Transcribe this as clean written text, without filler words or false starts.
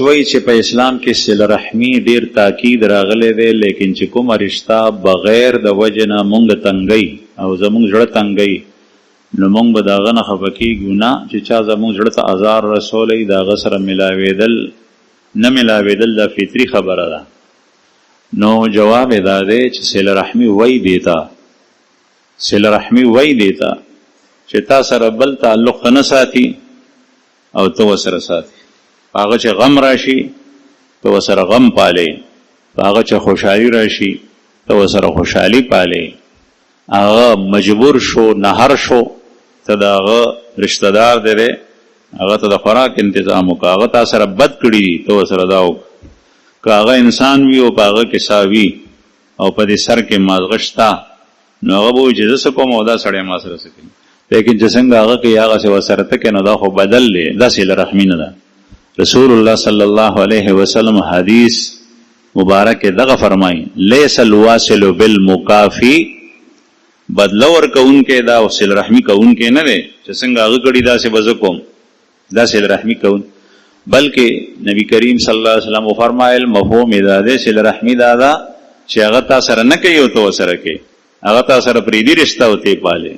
وای چې په اسلام کې صله رحمی ډیر تاکید راغلی دی، لیکن چې کومه رشته بغیر د وجه نه مونږ تنګی او زمونږ زړه تنګی نو مونږ به د هغه نه خفه کېږو نه، چې چا زمونږ زړه ته ازار رسولی د هغه سره ملاوېدل نه ملاوېدل دا فطري خبره ده. نو جواب یې دا دی چې صله رحمي وای دیتا، صله رحمي وای دیتا چې تا سره بل تعلق نه ساتي او تو سره ساتي. هغه چې غم راشي تو سره غم پالي، هغه چې خوشحالي راشي تو سره خوشحالي پالي. هغه مجبور شو نهر شو ته د هغه رشتہ دار دی، هغه ته د خوراک تنظیم وکړه، هغه تا سره بد کړي تو سره دا وکړه. که هغه انسان وي او په هغه کې ساوي او په دې سر کې مازغه شته نو هغه به وایي چې زه څه کوم او دا سړی ما سره څه کوي. لیکن چې څنګه هغه کې هغسې ورسره ته کوې نو دا خو بدل دی، دا صله رحمي نه ده. رسول الله صلی الله علیه وسلم حدیث مبارک دغه فرمایي لیس الواصل بالمکافی، بدله ورکوونکی دا صله رحمي کوونکی نه دی چې څنګه هغه کړي داسې به زه کوم، دا صله رحمي کوون. بلکې نبی کریم صلی الله علیه وسلم فرمایل مفهوم دا دی صله رحمي دا ده چې هغه تا سره نه کوي او ته ورسره کوي، هغه تا سره پریدي رشته او ته پالي.